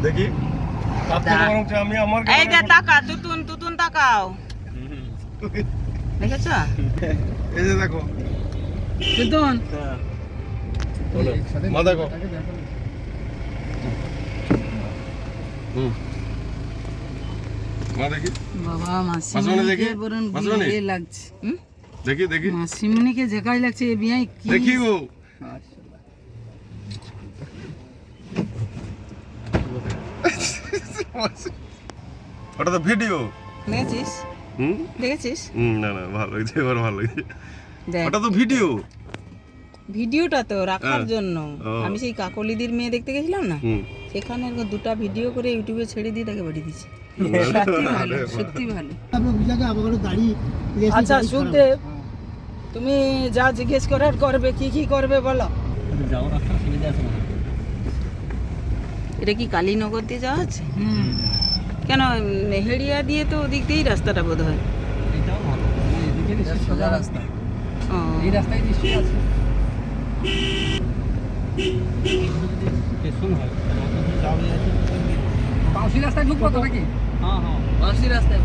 দেখি আমি আমার এই যে তাকা তুতুন তাকাও দেখেছ এই যে দেখো তুতুন মা দেখো মা দেখি বাবা দেখি মাসিমণিকে লাগছে দেখি দেখি মাসিমণিকে যেকাই লাগছে এ বিয়াই কি দেখি গো ওটা তো ভিডিও দেখেছিস দেখেছিস না না ভালো লাগছে এবার ভালো লাগছে দেখ ওটা তো ভিডিও ভিডিওটা তো রাখার জন্য আমি সেই কাকলিদির মেয়ে দেখতে গেছিলাম না সেখানে দুটো ভিডিও করে ইউটিউবে ছেড়ে দিয়ে তাকে পাঠিয়ে দিয়েছি সত্যি ভালো আচ্ছা সুখদেব তুমি যা জিজ্ঞেস করার করবে কি কি করবে বলো এটা কি কালীনগর দিয়ে যাওয়া আছে কেন হেড়িয়া দিয়ে তো ওদিক দিয়েই রাস্তাটা বোধ হয় সোজা রাস্তা এই রাস্তায় নিশ্চয়ই আছে বাউসি রাস্তায় ঢুকবো তো নাকি হ্যাঁ হ্যাঁ বাউসি রাস্তায়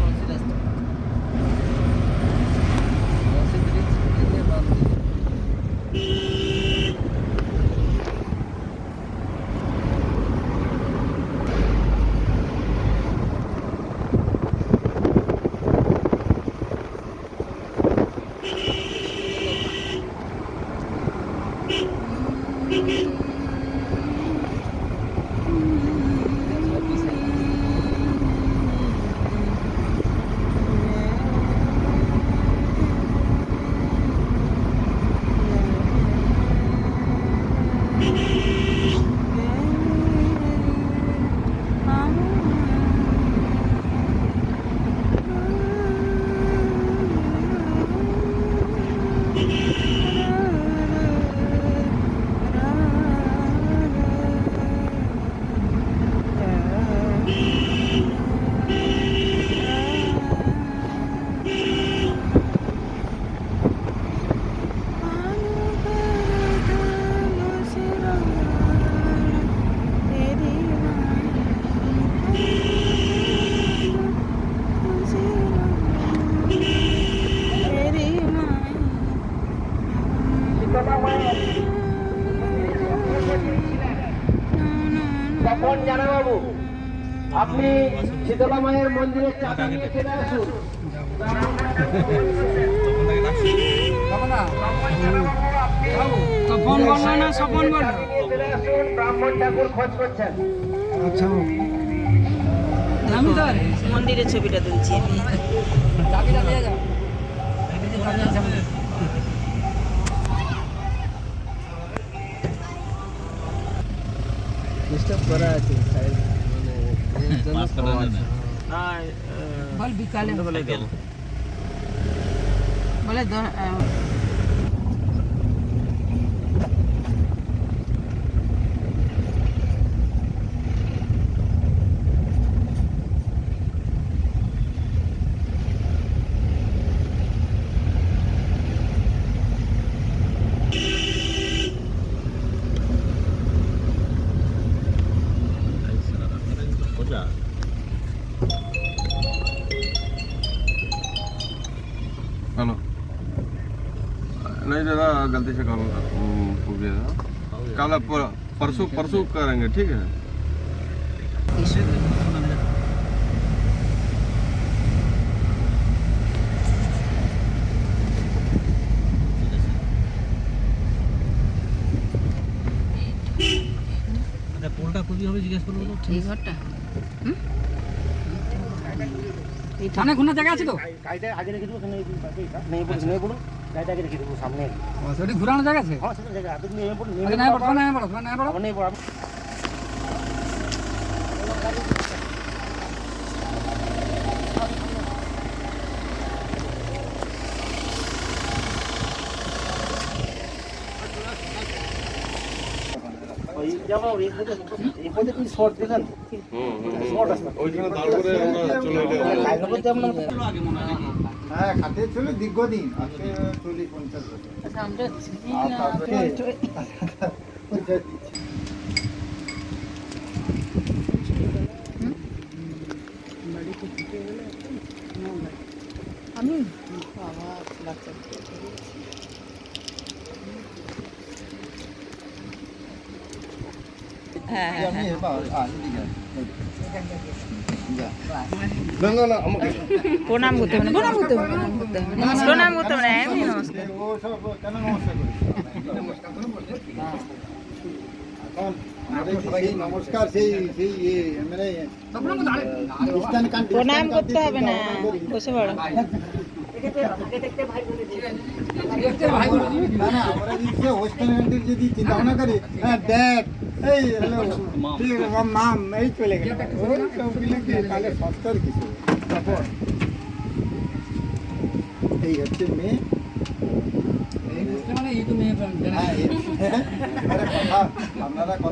তখন জানাবাবু আপনি শীতলা মায়ের মন্দিরের চাকা নিয়ে চলে আসুন। ব্রাহ্মণ ঠাকুর খোঁজ করছেন। আমি তো মন্দিরের ছবিটা তুলছি বল বিকালে বলে हेलो नहीं दादा गलती से कॉल हो गया था कल परसों परसों करेंगे ठीक है পোলটা খুবই হবে জিজ্ঞেস করবো এই ঘরটা এই থানা কোন জায়গা আছে তো গাড়িটা আগে রেখে দেবো, নেই বলুন গাড়িটা আগে রেখে দেবো সামনে। সেটা ঘুরানো জায়গা আছে? হ্যাঁ সেটা জায়গা আপনি নেই বলুন, নেই বড় হ্যাঁ খাতে চলে দীর্ঘদিন আজকে চলি 50 বছর। আচ্ছা আমরা বাচ্চা দুটো। হ্যাঁ হ্যাঁ আমি এবার এদিকে না না না আমাকে প্রণাম করতে হবে না, প্রণাম করতে হবে না, প্রণাম করতে হবে না, প্রণাম করতে হবে না, এমনি নমস্কার। ও সব কেন নমস্কার করি এখন আমাদের সেই নমস্কার সেই সেই মানে খ্রিস্টান কান্ট্রি প্রণাম করতে হবে না, বসে পড়ো। না না আমরা যদি ওয়েস্টার্ন কান্ট্রির যদি চিন্তা ভাবনা করি হ্যাঁ ড্যাড এই হ্যালো ঠিক আছে মাম এই চলে গেল ওই সবগুলো কি তাহলে সস্তার কিছু তারপর এই হচ্ছে মেয়ে মানে এই তো মেয়ে হ্যাঁ আরে কথা আপনারা